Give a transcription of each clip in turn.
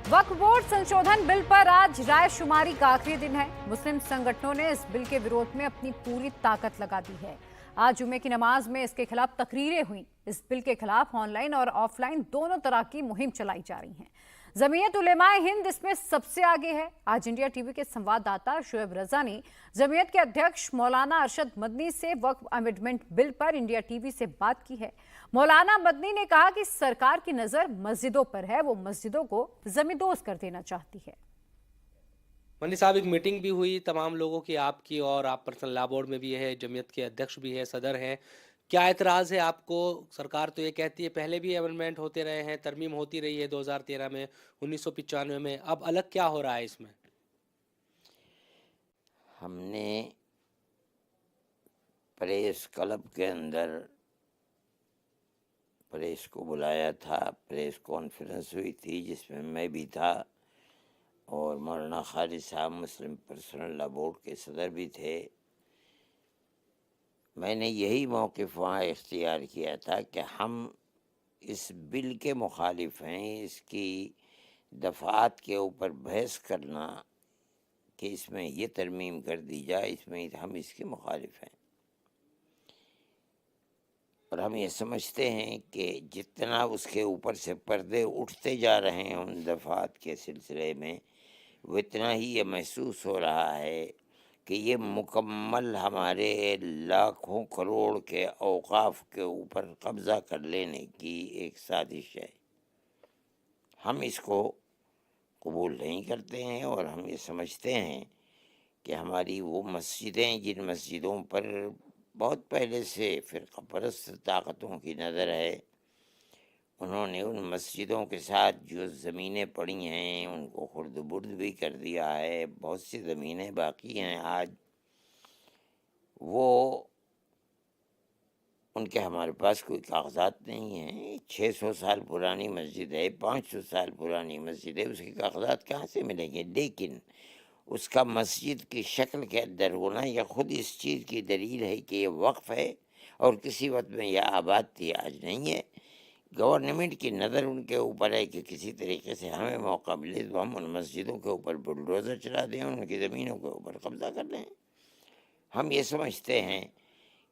वक्फ board संशोधन bill पर आज राय शुमारी का आखिरी दिन है। मुस्लिम संगठनों ने इस बिल के विरोध में अपनी पूरी ताकत लगा दी है। आज जुमे की नमाज में इसके खिलाफ तकरीरें हुई। इस बिल के खिलाफ ऑनलाइन और ऑफलाइन दोनों तरह की मुहिम चलाई जा रही है। जमीयत उलेमाए हिंद इसमें सबसे आगे है। आज इंडिया टीवी के संवाददाता शुएब रजा ने जमीयत के अध्यक्ष मौलाना अरशद मदनी से वक्फ अमेंडमेंट बिल पर इंडिया टीवी से बात की है। मौलाना मदनी ने कहा कि सरकार की नजर मस्जिदों पर है, वो मस्जिदों को जमींदोज कर देना चाहती है। मदनी साहब, एक मीटिंग भी हुई तमाम लोगों की, आपकी, और आप पर्सनल लॉ बोर्ड में भी है, जमीयत के अध्यक्ष भी है, सदर हैं। क्या एतराज़ है आपको? सरकार तो ये कहती है पहले भी अमेंडमेंट होते रहे हैं, तरमीम होती रही है 2013 में, 1995 में, अब अलग क्या हो रहा है इसमें? हमने प्रेस क्लब के अंदर प्रेस को बुलाया था, प्रेस कॉन्फ्रेंस हुई थी जिसमें मैं भी था और मौलाना खालिद साहब मुस्लिम पर्सनल लॉ बोर्ड के सदर भी थे। मैंने यही मौक़िफ़ वहाँ इख्तियार किया था कि हम इस बिल के मुखालिफ हैं। इसकी दफ़ात के ऊपर बहस करना कि इसमें ये तरमीम कर दी जाए, इसमें हम इसके मुखालिफ हैं। और हम ये समझते हैं कि जितना उसके ऊपर से पर्दे उठते जा रहे हैं उन दफ़ात के सिलसिले में, उतना ही ये महसूस हो रहा है कि ये मुकम्मल हमारे लाखों करोड़ के औक़ाफ़ के ऊपर कब्ज़ा कर लेने की एक साजिश है। हम इसको कबूल नहीं करते हैं और हम ये समझते हैं कि हमारी वो मस्जिदें, जिन मस्जिदों पर बहुत पहले से फ़िरक़ा परस्त ताकतों की नज़र है, उन्होंने उन मस्जिदों के साथ जो ज़मीनें पड़ी हैं उनको खुर्द बुर्द भी कर दिया है। बहुत सी ज़मीनें बाकी हैं आज, वो उनके हमारे पास कोई कागज़ात नहीं हैं। 600 साल पुरानी मस्जिद है, 500 साल पुरानी मस्जिद है, उसके कागज़ात कहाँ से मिलेंगे? लेकिन उसका मस्जिद की शक्ल के अंदर होना यह खुद इस चीज़ की दलील है कि ये वक्फ़ है और किसी वक्त में यह आबाद थी, आज नहीं है। गवर्नमेंट की नज़र उनके ऊपर है कि किसी तरीके से हमें मौका मिले तो हम उन मस्जिदों के ऊपर बुलडोज़र चला दें, उनकी ज़मीनों के ऊपर कब्ज़ा कर लें। हम ये समझते हैं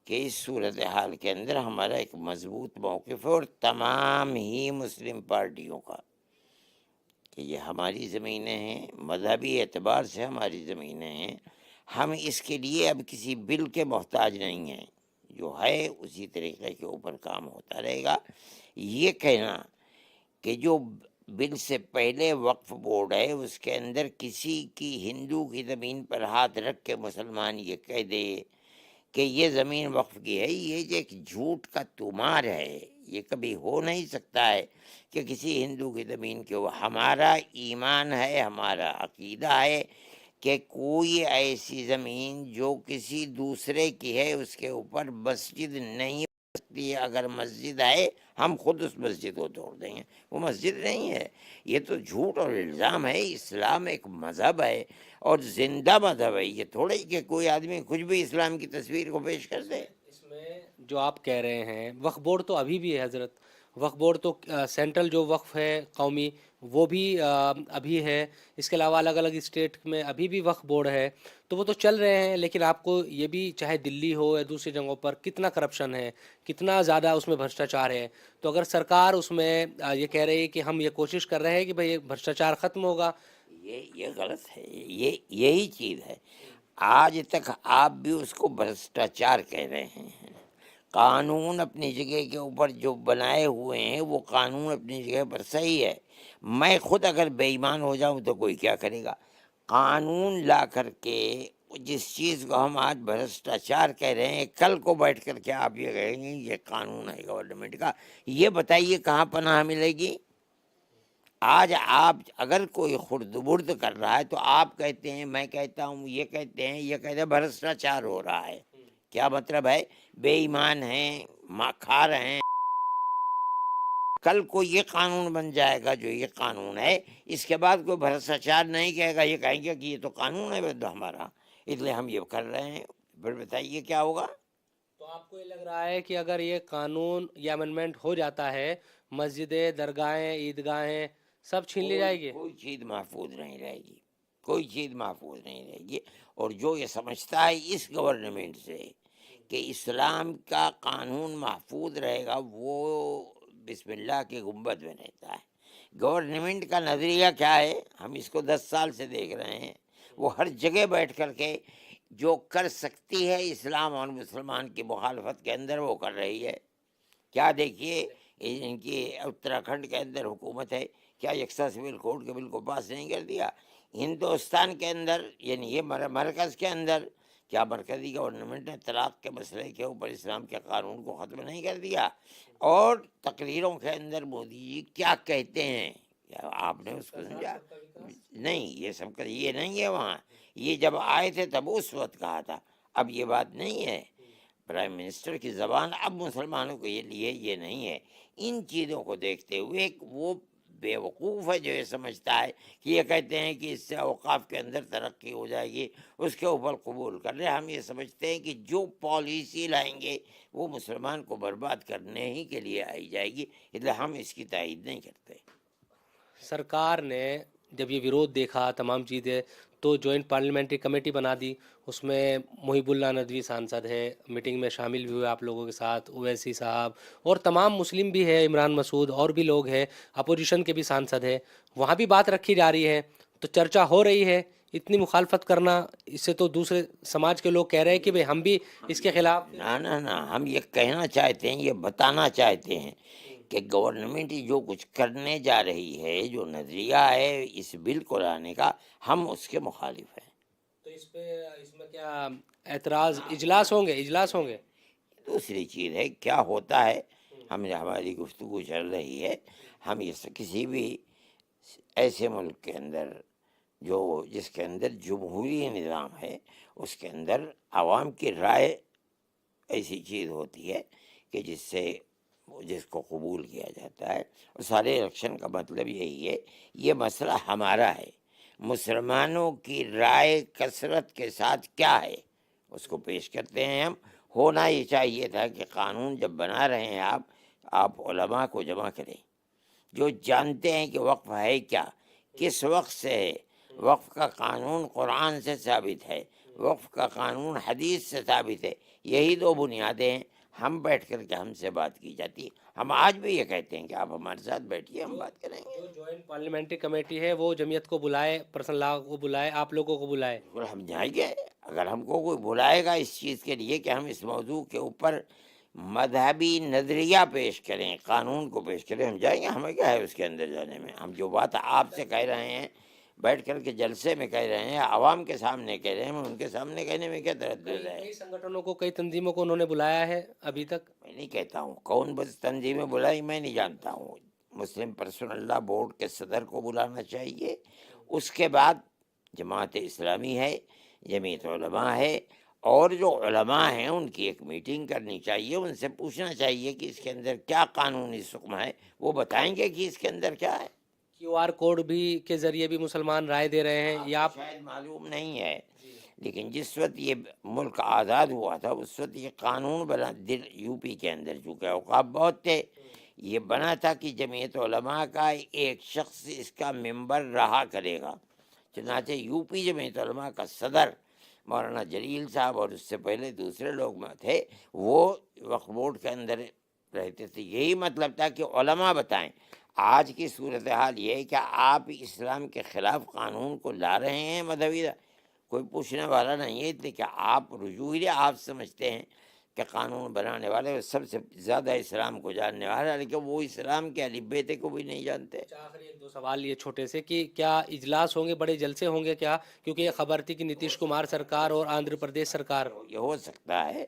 कि इस सूरत हाल के अंदर हमारा एक मज़बूत मौक़िफ़ है और तमाम ही मुस्लिम पार्टियों का, कि ये हमारी ज़मीनें हैं, मज़हबी एतबार से हमारी ज़मीनें हैं। हम इसके लिए अब किसी बिल के मोहताज नहीं हैं, जो है उसी तरीक़े के ऊपर काम होता रहेगा। ये कहना कि जो बिल से पहले वक्फ बोर्ड है उसके अंदर किसी की हिंदू की ज़मीन पर हाथ रख के मुसलमान ये कह दे कि ये ज़मीन वक्फ की है, ये जो एक झूठ का तुमार है। ये कभी हो नहीं सकता है कि किसी हिंदू की ज़मीन के ऊपर, हमारा ईमान है, हमारा अकीदा है कि कोई ऐसी ज़मीन जो किसी दूसरे की है उसके ऊपर मस्जिद नहीं हो सकती है। अगर मस्जिद है हम खुद उस मस्जिद को तोड़ देंगे, वो मस्जिद नहीं है। ये तो झूठ और इल्ज़ाम है। इस्लाम एक मज़हब है और ज़िंदा मज़हब है। ये थोड़ा ही कि कोई आदमी कुछ भी इस्लाम की तस्वीर को पेश कर दे। इसमें जो आप कह रहे हैं, वक्फ बोर्ड तो अभी भी है हज़रत, वक्फ बोर्ड तो सेंट्रल जो वक्फ है कौमी, वो भी अभी है। इसके अलावा अलग अलग स्टेट में अभी भी वक्फ बोर्ड है, तो वो तो चल रहे हैं। लेकिन आपको ये भी, चाहे दिल्ली हो या दूसरी जगहों पर, कितना करप्शन है, कितना ज़्यादा उसमें भ्रष्टाचार है। तो अगर सरकार उसमें ये कह रही है कि हम ये कोशिश कर रहे हैं कि भाई ये भ्रष्टाचार ख़त्म होगा, ये गलत है। ये यही चीज़ है। आज तक आप भी उसको भ्रष्टाचार कह रहे हैं। कानून अपनी जगह के ऊपर जो बनाए हुए हैं वो कानून अपनी जगह पर सही है। मैं खुद अगर बेईमान हो जाऊं तो कोई क्या करेगा? कानून ला करके जिस चीज़ को हम आज भ्रष्टाचार कह रहे हैं, कल को बैठ कर के आप ये कहेंगे ये कानून है गवर्नमेंट का। ये बताइए कहाँ पनाह मिलेगी? आज आप अगर कोई खुर्द-बुर्द कर रहा है तो आप कहते हैं, मैं कहता हूँ, ये कहते हैं भ्रष्टाचार हो रहा है। क्या मतलब है? बेईमान हैं, माखार हैं। कल को ये कानून बन जाएगा जो ये कानून है, इसके बाद कोई भ्रष्टाचार नहीं कहेगा, ये कहेंगे कि ये तो कानून है बस हमारा, इसलिए हम ये कर रहे हैं। फिर बताइए क्या होगा? तो आपको ये लग रहा है कि अगर ये कानून या अमेंडमेंट हो जाता है, मस्जिदें, दरगाहें, ईदगाहें सब छीन ली जाएगी। कोई चीज़ महफूज नहीं रहेगी, कोई चीज़ महफूज नहीं रहेगी। और जो ये समझता है इस गवर्नमेंट से कि इस्लाम का कानून महफूज रहेगा, वो बिस्मिल्लाह के गुंबद में रहता है। गवर्नमेंट का नज़रिया क्या है, हम इसको 10 साल से देख रहे हैं। वो हर जगह बैठ कर के जो कर सकती है इस्लाम और मुसलमान की मुखालफत के अंदर वो कर रही है। क्या देखिए, इनकी उत्तराखंड के अंदर हुकूमत है, क्या यकसा सिविल कोड के बिल को पास नहीं कर दिया? हिंदुस्तान के अंदर यानी ये मरकज़ के अंदर क्या मरकज़ी गवर्नमेंट ने तलाक के मसले के ऊपर इस्लाम के कानून को ख़त्म नहीं कर दिया? और तकरीरों के अंदर मोदी जी क्या कहते हैं, क्या आपने उसको समझा? नहीं, ये सब कर ये नहीं है वहाँ। ये जब आए थे तब उस वक्त कहा था, अब ये बात नहीं है। प्राइम मिनिस्टर की ज़बान अब मुसलमानों के लिए ये नहीं है। इन चीज़ों को देखते हुए वो बेवकूफ़ है जो ये समझता है कि ये कहते हैं कि इससे औकाफ के अंदर तरक्की हो जाएगी, उसके ऊपर कबूल कर रहे। हम ये समझते हैं कि जो पॉलिसी लाएंगे वो मुसलमान को बर्बाद करने ही के लिए आई जाएगी, इसलिए हम इसकी तायीद नहीं करते। सरकार ने जब ये विरोध देखा तमाम चीज़ें, तो जॉइंट पार्लियामेंट्री कमेटी बना दी। उसमें मुहिबुल्लाह नदवी सांसद है, मीटिंग में शामिल भी हुए आप लोगों के साथ, ओवैसी साहब और तमाम मुस्लिम भी है, इमरान मसूद और भी लोग हैं, अपोजिशन के भी सांसद है। वहाँ भी बात रखी जा रही है, तो चर्चा हो रही है। इतनी मुखालफत करना, इससे तो दूसरे समाज के लोग कह रहे हैं कि भाई हम भी इसके खिलाफ। ना ना ना, हम ये कहना चाहते हैं, ये बताना चाहते हैं कि गवर्नमेंट जो कुछ करने जा रही है, जो नज़रिया है इस बिल को लाने का, हम उसके मुखालिफ हैं। तो इसमें क्या एतराज़, इजलास होंगे? दूसरी चीज़ है क्या होता है, हमारी गुफ्तगू चल रही है। हम ये किसी भी ऐसे मुल्क के अंदर जो जिसके अंदर जमहूरी निज़ाम है, उसके अंदर आवाम की राय ऐसी चीज़ होती है कि जिसको कबूल किया जाता है। और सारे इलेक्शन का मतलब यही है, ये मसला हमारा है, मुसलमानों की राय कसरत के साथ क्या है उसको पेश करते हैं हम। होना ये चाहिए था कि कानून जब बना रहे हैं आप उलमा को जमा करें, जो जानते हैं कि वक्फ है क्या, किस वक्त से है। वक्फ का कानून कुरान से साबित है, वक्फ का कानून हदीस से साबित है। यही दो बुनियादें हैं। हम बैठ कर के हमसे बात की जाती। हम आज भी ये कहते हैं कि आप हमारे साथ बैठिए, हम बात करेंगे। जो जॉइंट पार्लियामेंट्री कमेटी है वो जमीयत को बुलाए, पर्सनल लॉ को बुलाए, आप लोगों को बुलाए। और हम जाएंगे, अगर हमको कोई बुलाएगा इस चीज़ के लिए कि हम इस मौजू के ऊपर मजहबी नज़रिया पेश करें, कानून को पेश करें, हम जाएंगे। हमें क्या है उसके अंदर जाने में। हम जो बात आपसे कह रहे हैं, बैठ कर के जलसे में कह रहे हैं, आवाम के सामने कह रहे हैं, उनके सामने कहने में क्या तरद्दुद है। कई संगठनों को, कई तंजीमों को उन्होंने बुलाया है अभी तक। मैं नहीं कहता हूँ कौन बस तंजीमें बुलाई, मैं नहीं जानता हूँ। मुस्लिम पर्सनल लॉ बोर्ड के सदर को बुलाना चाहिए, उसके बाद जमात इस्लामी है, जमीयत उलमा है, और जो उलमा हैं उनकी एक मीटिंग करनी चाहिए। उनसे पूछना चाहिए कि इसके अंदर क्या कानूनी हुक्म है, वो बताएंगे कि इसके अंदर क्या है। QR कोड भी के जरिए भी मुसलमान राय दे रहे हैं, या आप शायद मालूम नहीं है, लेकिन जिस वक्त ये मुल्क आज़ाद हुआ था उस वक्त ये कानून बना, यूपी के अंदर चूँकि औकाफ बहुत थे, ये बना था कि जमीयत उलमा का एक शख्स इसका मेंबर रहा करेगा। चुनांचे यूपी जमीयत उलमा का सदर मौलाना जलील साहब और उससे पहले दूसरे लोग में थे, वो वक्फ बोर्ड के अंदर रहते थे। यही मतलब था कि उलमा बताएं। आज की सूरत हाल ये है कि आप इस्लाम के ख़िलाफ़ कानून को ला रहे हैं मजहबी, कोई पूछने वाला नहीं है। इसलिए क्या आप रुजूई आप समझते हैं कि कानून बनाने वाले सबसे ज़्यादा इस्लाम को जानने वाले, लेकिन वो इस्लाम के अलिब्बे को भी नहीं जानते। आखिरी एक दो सवाल ये छोटे से कि क्या इजलास होंगे, बड़े जलसे होंगे क्या? क्योंकि ये खबर थी कि नीतीश कुमार सरकार और आंध्र प्रदेश सरकार। ये हो सकता है,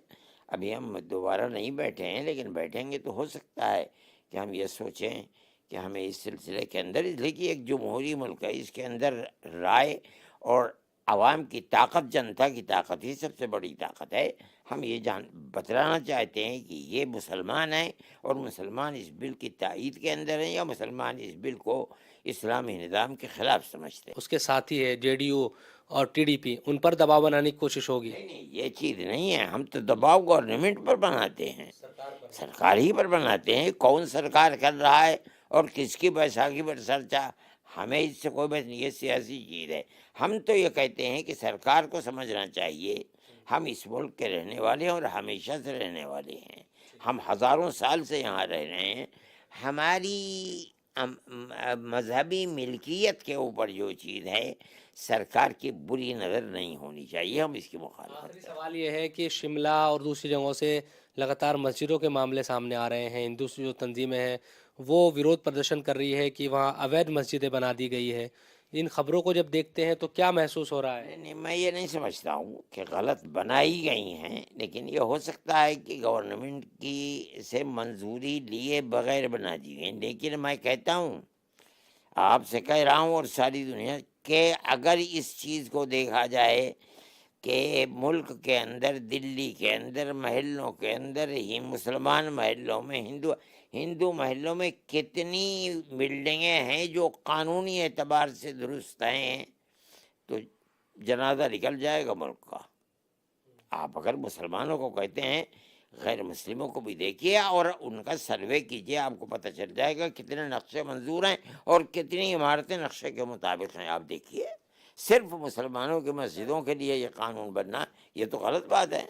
अभी हम दोबारा नहीं बैठे हैं, लेकिन बैठेंगे तो हो सकता है कि हम ये सोचें कि हमें इस सिलसिले के अंदर, इसलिए कि एक जमहूरी मुल्क है, इसके अंदर राय और आवाम की ताकत, जनता की ताकत ही सबसे बड़ी ताकत है। हम ये बतलाना चाहते हैं कि ये मुसलमान हैं और मुसलमान इस बिल की तायीद के अंदर हैं, या मुसलमान इस बिल को इस्लामी निज़ाम के ख़िलाफ़ समझते हैं। उसके साथ ही है JDU और TDP, उन पर दबाव बनाने की कोशिश होगी। नहीं, ये चीज़ नहीं है। हम तो दबाव गवर्नमेंट पर बनाते हैं, सरकार ही पर बनाते हैं। कौन सरकार कर रहा है और किसकी बैसाखी पर चर्चा ہمیں اس سے کوئی بات نہیں، یہ سیاسی چیز ہے. ہم تو یہ کہتے ہیں کہ سرکار کو سمجھنا چاہیے ہم اس ملک کے رہنے والے ہیں اور ہمیشہ سے رہنے والے ہیں. ہم ہزاروں سال سے یہاں رہ رہے ہیں. ہماری مذہبی ملکیت کے اوپر جو چیز ہے سرکار کی بری نظر نہیں ہونی چاہیے. ہم اس کی مخالفت آخری سوال یہ ہے کہ شملہ اور دوسری جگہوں سے لگاتار مسجدوں کے معاملے سامنے آ رہے ہیں. ہندو جو تنظیمیں ہیں وہ ویرودھ پردرشن کر رہی ہے کہ وہاں اویدھ مسجدیں بنا دی گئی ہے. ان خبروں کو جب دیکھتے ہیں تو کیا محسوس ہو رہا ہے؟ نہیں، میں یہ نہیں سمجھتا ہوں کہ غلط بنائی گئی ہیں، لیکن یہ ہو سکتا ہے کہ گورنمنٹ کی سے منظوری لیے بغیر بنا دی گئی. لیکن میں کہتا ہوں، آپ سے کہہ رہا ہوں اور ساری دنیا کہ اگر اس چیز کو دیکھا جائے کہ ملک کے اندر، دلی کے اندر، محلوں کے اندر ہی مسلمان محلوں میں، ہندو محلوں میں کتنی بلڈنگیں ہیں جو قانونی اعتبار سے درست ہیں، تو جنازہ نکل جائے گا ملک کا. آپ اگر مسلمانوں کو کہتے ہیں، غیر مسلموں کو بھی دیکھیے اور ان کا سروے کیجیے، آپ کو پتہ چل جائے گا کتنے نقشے منظور ہیں اور کتنی عمارتیں نقشے کے مطابق ہیں. آپ دیکھیے، صرف مسلمانوں کی مسجدوں کے لیے یہ قانون بننا، یہ تو غلط بات ہے.